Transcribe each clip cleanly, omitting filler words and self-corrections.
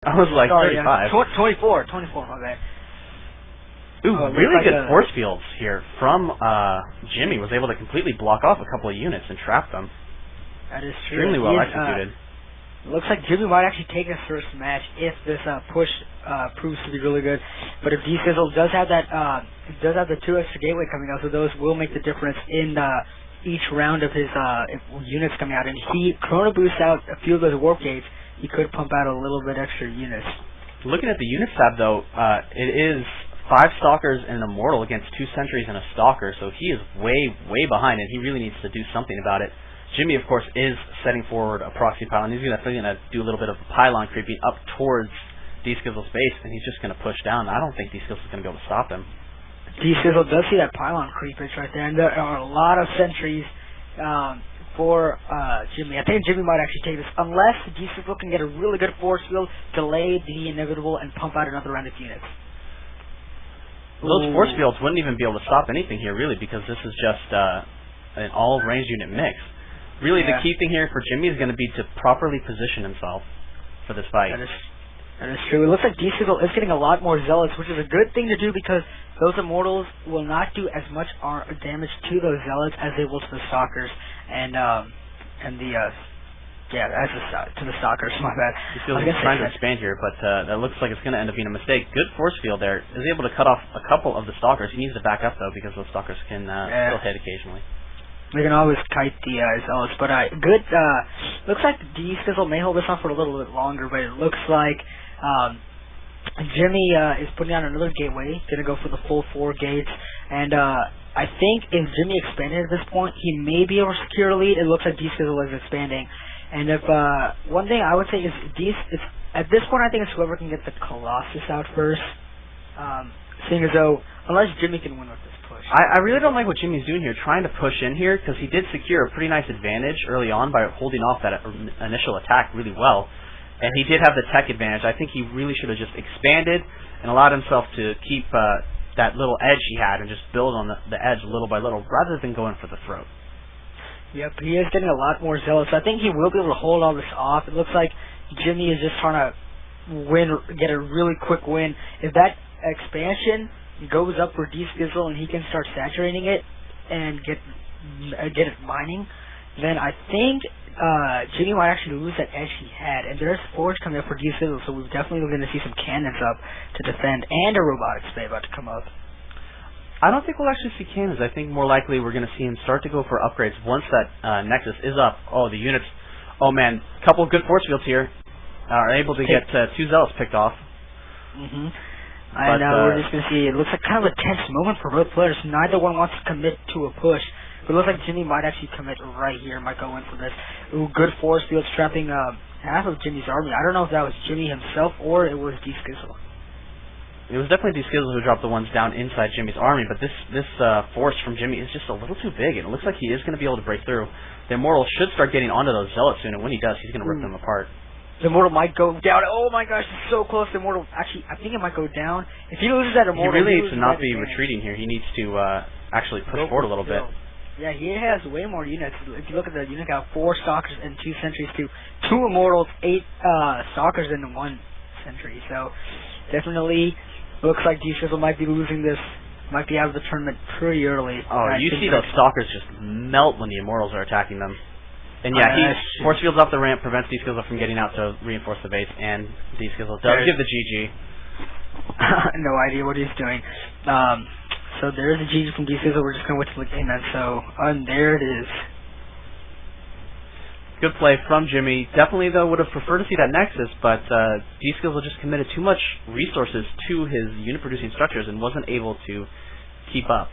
I was like Sorry, 35. 24, my bad. Ooh, really good force fields here from Jimmy. Was able to completely block off a couple of units and trap them. That is true. Extremely well executed. Looks like Jimmy might actually take his first match if this push proves to be really good. But if D-Sizzle does have that, does have the 2 extra gateway coming out, so those will make the difference in each round of his units coming out. And if he Chrono boosts out a few of those warp gates, he could pump out a little bit extra units. Looking at the unit tab though, it is 5 Stalkers and an Immortal against 2 Sentries and a Stalker, so he is way behind, and he really needs to do something about it. Jimmy, of course, is setting forward a proxy pylon. He's definitely going to do a little bit of pylon creeping up towards D-Skizzle's base, and he's just going to push down. I don't think D-Skizzle is going to be able to stop him. D-Skizzle does see that pylon creepage right there, and there are a lot of sentries for Jimmy. I think Jimmy might actually take this, unless D-Skizzle can get a really good force field, delay the inevitable, and pump out another round of units. Those force fields wouldn't even be able to stop anything here, really, because this is just an all-range unit mix. Really, the key thing here for Jimmy is going to be to properly position himself for this fight. That is true. It looks like D-Sizzle is getting a lot more Zealots, which is a good thing to do because those Immortals will not do as much damage to those Zealots as they will to the Stalkers and the to the Stalkers. My bad. D-Sizzle's trying to expand here, but that looks like it's going to end up being a mistake. Good force field there. Is able to cut off a couple of the Stalkers. He needs to back up though because those Stalkers can still hit occasionally. We can always kite the Zealots, but good. Looks like D-Sizzle may hold this on for a little bit longer, but it looks like Jimmy is putting on another gateway. Gonna go for the full 4 gates, and I think if Jimmy expanded at this point, he may be able to secure a lead. It looks like D-Sizzle is expanding, and if one thing I would say is at this point, I think it's whoever can get the Colossus out first. Seeing as though unless Jimmy can win with this push. I really don't like what Jimmy's doing here, trying to push in here, because he did secure a pretty nice advantage early on by holding off that initial attack really well. And he did have the tech advantage. I think he really should have just expanded and allowed himself to keep that little edge he had and just build on the edge little by little rather than going for the throat. Yep, he is getting a lot more zealous. I think he will be able to hold all this off. It looks like Jimmy is just trying to get a really quick win. If that expansion goes up for D-Skizzle and he can start saturating it and get it mining, then I think Jimmy might actually lose that edge he had. And there's Forge coming up for D-Skizzle, so we're definitely going to see some cannons up to defend and a robotic spade about to come up. I don't think we'll actually see cannons. I think more likely we're going to see him start to go for upgrades once that Nexus is up. Oh, the units. Oh man, a couple of good force fields here. Are able to get 2 Zealots picked off. And we're just going to see, it looks like kind of a tense moment for both players. Neither one wants to commit to a push. But it looks like Jimmy might actually commit right here, might go in for this. Ooh, good force field trapping half of Jimmy's army. I don't know if that was Jimmy himself or it was D-Skizzle. It was definitely D-Skizzle who dropped the ones down inside Jimmy's army, but this force from Jimmy is just a little too big, and it looks like he is going to be able to break through. The Immortal should start getting onto those Zealots soon, and when he does, he's going to rip them apart. The Immortal might go down. Oh my gosh, it's so close. The Immortal, actually, I think it might go down. If he loses that Immortal, he really needs to not be retreating here. He needs to actually push forward a little bit. Yeah, he has way more units. If you look at the unit count, 4 Stalkers and 2 Sentries to 2 Immortals, 8 Stalkers and 1 Sentry. So definitely looks like D-Sizzle might be losing this. Might be out of the tournament pretty early. Oh, you see those Stalkers just melt when the Immortals are attacking them. And yeah, he force fields off the ramp, prevents D-Skizzle from getting out to reinforce the base, and D-Skizzle does give the GG. No idea what he's doing. So there is a GG from D-Skizzle. We're just going to wait till the game ends. So, and there it is. Good play from Jimmy. Definitely, though, would have preferred to see that Nexus, but D-Skizzle just committed too much resources to his unit-producing structures and wasn't able to keep up.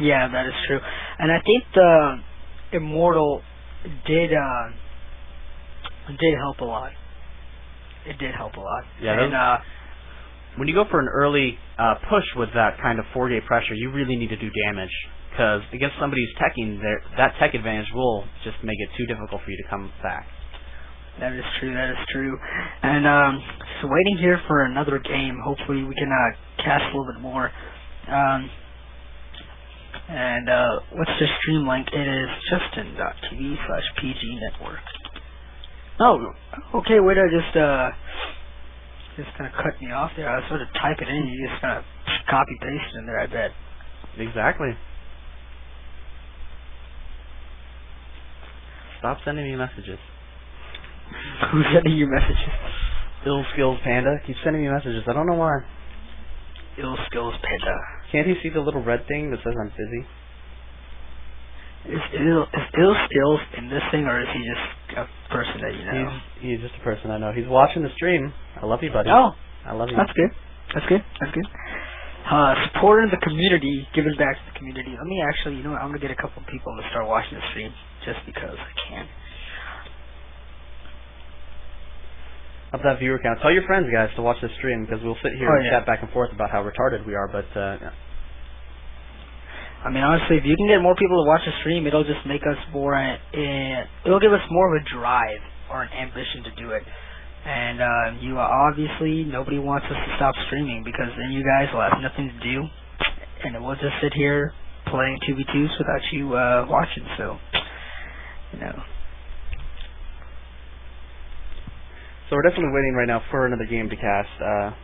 Yeah, that is true. And I think the Immortal did help a lot. It did help a lot. Yeah, and when you go for an early push with that kind of 4-gate pressure, you really need to do damage, because against somebody who's teching, that tech advantage will just make it too difficult for you to come back. That is true. That is true. And just waiting here for another game. Hopefully, we can cast a little bit more. And what's the stream link? It is justin.tv/PG Network. Oh, okay, wait, I just Just kind of cut me off there. I was sort of typing in. You just kind of copy paste it in there. I bet. Exactly. Stop sending me messages. Who's sending you messages? Ill Skills Panda keeps sending me messages. I don't know why. Ill Skills Panda. Can't he see the little red thing that says I'm busy? Is Ill Skills in this thing, or is he just a person that you know? He's just a person I know. He's watching the stream. I love you, buddy. Oh, I love you. That's good. That's good. That's good. Supporting the community, giving back to the community. Let me actually, you know what? I'm gonna get a couple people to start watching the stream just because I can. Up that viewer count. Tell your friends, guys, to watch this stream because we'll sit here and chat back and forth about how retarded we are. But I mean, honestly, if you can get more people to watch the stream, it'll just make us more. It'll give us more of a drive or an ambition to do it. And obviously, nobody wants us to stop streaming because then you guys will have nothing to do, and we'll just sit here playing 2v2s without you watching. So, you know. So we're definitely waiting right now for another game to cast.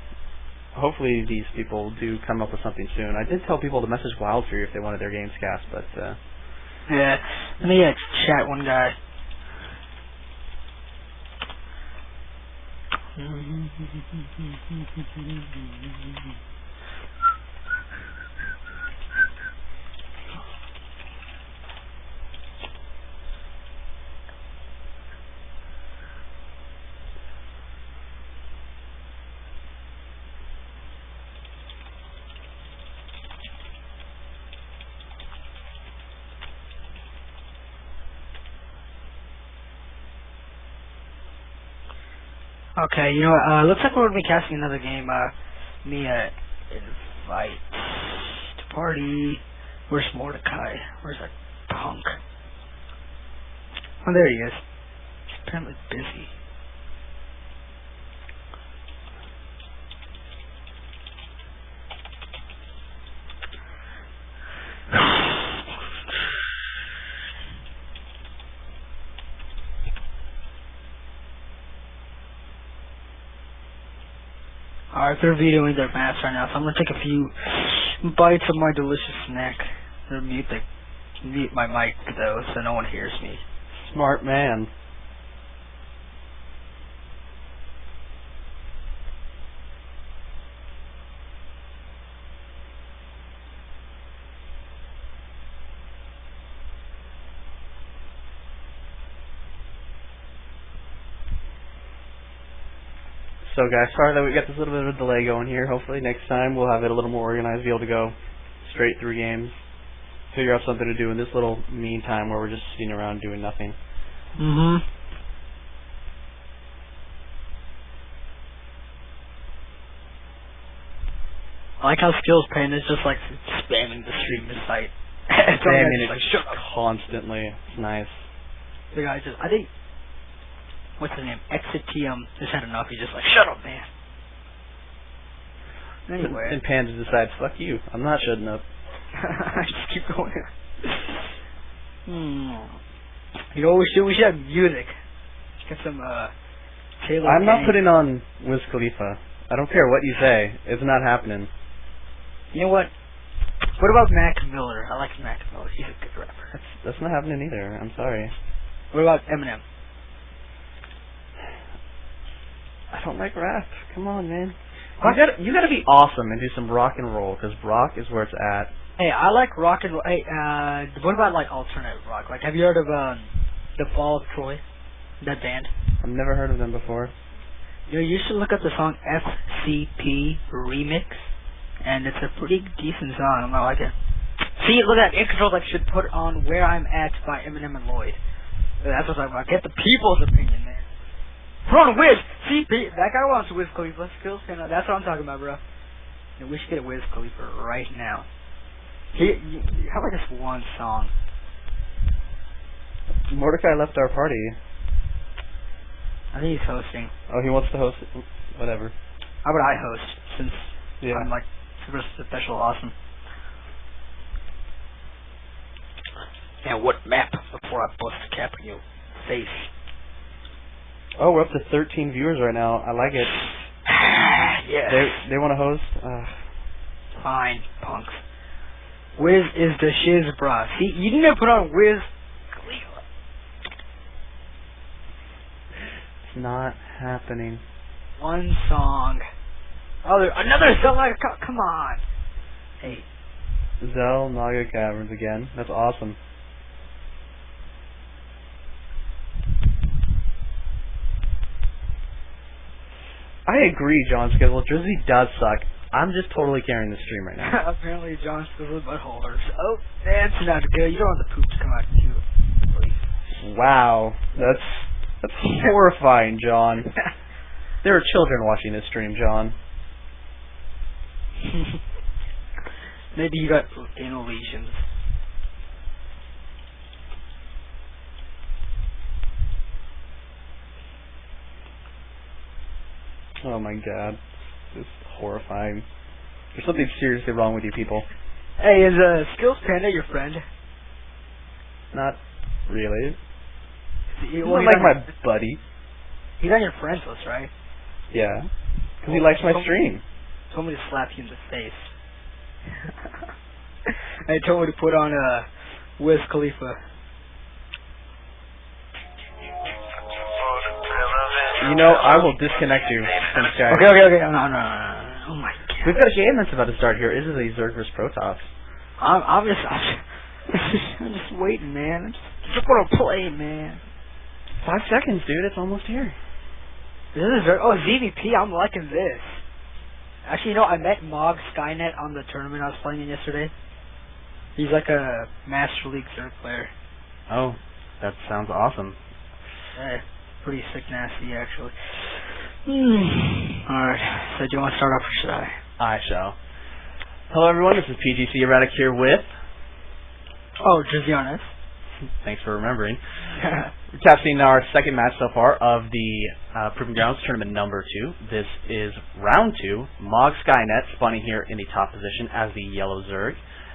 Hopefully these people do come up with something soon. I did tell people to message Wildfree if they wanted their games cast, but yeah, let me chat one guy. Okay, you know what, looks like we're going to be casting another game. Me invite to party. Where's Mordecai? Where's that punk? Oh, there he is. He's apparently busy. Alright, they're videoing their maps right now, so I'm gonna take a few bites of my delicious snack. I'm gonna mute my mic though, so no one hears me. Smart man. So guys, sorry that we got this little bit of a delay going here. Hopefully next time we'll have it a little more organized, be able to go straight through games, figure out something to do in this little meantime where we're just sitting around doing nothing. I like how Skills Pain is just like spamming the stream site. Spamming it like, shut up. Constantly. It's nice. The guy just, I think, what's his name? XTM just had enough. He's just like, shut up, man. Anyway. And Panda decides, fuck you. I'm not shutting up. I just keep going. You know what we should have music. Get some Taylor. I'm not putting on Wiz Khalifa. I don't care what you say. It's not happening. You know what? What about Mac Miller? I like Mac Miller. He's a good rapper. That's not happening either. I'm sorry. What about Eminem? I don't like rap. Come on, man. You gotta be awesome and do some rock and roll, because rock is where it's at. Hey, I like rock and roll. Hey, what about like alternative rock? Like, have you heard of The Fall of Troy? That band? I've never heard of them before. You know, you should look up the song FCP Remix, and it's a pretty decent song. I like it. See, look at that. It controls like should put on Where I'm At by Eminem and Lloyd. That's what I'm talking about. Get the people's opinion, man. Put on Wiz. See, that guy wants Wiz Khalifa. Skills, that's what I'm talking about, bro. And we should get a Wiz Khalifa right now. How about just one song? Mordecai left our party. I think he's hosting. Oh, he wants to host it? Whatever. How about I host, since I'm like super special awesome. And what map before I bust a cap in your face? Oh, we're up to 13 viewers right now. I like it. They want to host? Fine, punks. Wiz is the shiz, bruh. See, you need to put on Wiz Khalifa. It's not happening. One song. Oh, another song. Come on. Hey. Zell Naga Caverns again. That's awesome. I agree, John's schedule. Jersey does suck. I'm just totally carrying the stream right now. Apparently, John's still a butthole hurts. Oh, that's not good. You don't want the poop to come out too. Please. Wow, that's horrifying, John. There are children watching this stream, John. Maybe you got anal lesions. Oh my god. This is horrifying. There's something seriously wrong with you people. Hey, is Skills Panda your friend? Not really. He's Well, not like my buddy. He's on your friends list, right? Yeah. Because he likes my stream. He told me to slap you in the face. And he told me to put on Wiz Khalifa. You know, I will disconnect you from Skype. Okay. No. Oh my god. We've got a game that's about to start here. Is it a Zerg vs. Protoss? I'm just waiting, man. I just want to play, man. 5 seconds, dude. It's almost here. This is ZVP. I'm liking this. Actually, you know, I met Mog Skynet on the tournament I was playing in yesterday. He's like a Master League Zerg player. Oh, that sounds awesome. Pretty sick nasty, actually. Alright, so do you want to start off or should I? I shall. Hello everyone, this is PGC Erratic here with... Oh, Jersey on us. Thanks for remembering. We're casting our second match so far of the Proving Grounds tournament number 2. This is round 2. Mog Skynet spawning here in the top position as the yellow Zerg.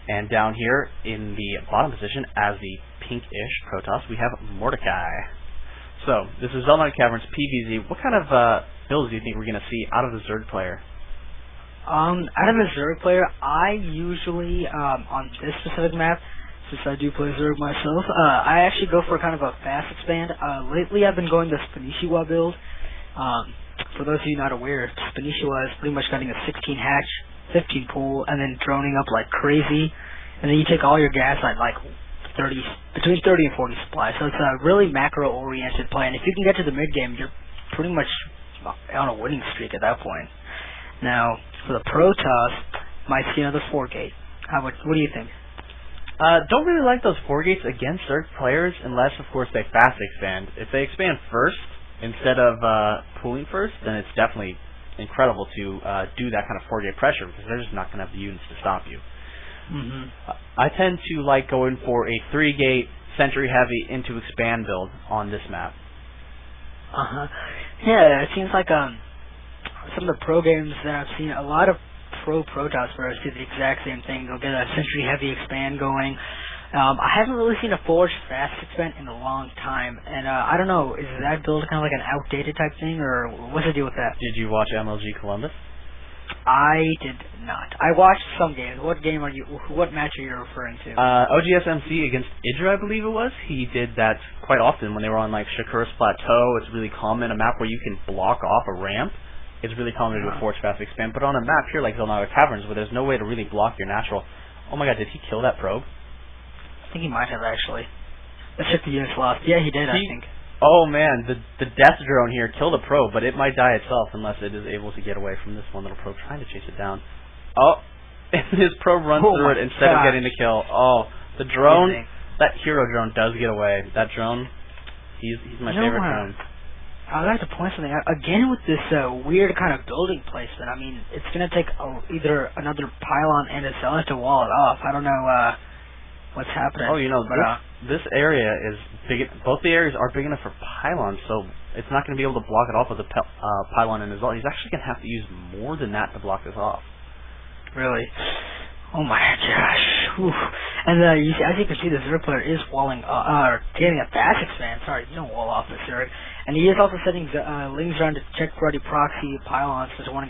And down here in the bottom position as the pinkish Protoss, we have Mordecai. So, this is Zelda Caverns PVZ. What kind of builds do you think we're going to see out of the Zerg player? Out of the Zerg player, I usually, on this specific map, since I do play Zerg myself, I actually go for kind of a fast expand. Lately I've been going the Spanishiwa build. For those of you not aware, Spanishiwa is pretty much getting a 16 hatch, 15 pool, and then droning up like crazy. And then you take all your gas at like between 30 and 40 supply. So it's a really macro-oriented play. And if you can get to the mid-game, you're pretty much on a winning streak at that point. Now, for the Protoss, might see another 4-gate. What do you think? Don't really like those 4 gates against Zerg players unless, of course, they fast expand. If they expand first instead of pooling first, then it's definitely incredible to do that kind of 4-gate pressure because they're just not going to have the units to stop you. I tend to like going for a 3-gate Sentry Heavy into expand build on this map. Yeah, it seems like some of the pro games that I've seen, a lot of pro Protoss players do the exact same thing. They'll get a Sentry Heavy expand going. I haven't really seen a Forge fast expand in a long time, and I don't know, is that build kind of like an outdated type thing, or what's the deal with that? Did you watch MLG Columbus? I did not. I watched some games. What match are you referring to? OGSMC against Idra, I believe it was. He did that quite often when they were on like Shakur's Plateau. It's really common. A map where you can block off a ramp. It's really common to do a Forge fast expand. But on a map here like Zelda Caverns where there's no way to really block your natural. Oh my god, did he kill that probe? I think he might have actually. Let's check the units lost. Yeah, he did, I think. Oh man, the death drone here killed a probe, but it might die itself unless it is able to get away from this one little probe trying to chase it down. Oh, his probe runs through it instead of getting the kill. Oh, the drone, that hero drone does get away. That drone, he's my favorite drone. I'd like to point something out. Again with this weird kind of building placement, I mean, it's going to take either another pylon and a zealot to wall it off. I don't know what's happening. Oh, you know, this area is big. Both the areas are big enough for pylons, so it's not going to be able to block it off with a pylon and a zealot. He's actually going to have to use more than that to block this off. Really? Oh my gosh. Whew. And you see, as you can see, the Zerg player is walling, getting a fast expand. Sorry, you don't wall off the Zerg. And he is also setting Lings around to check for any proxy pylons, so to want to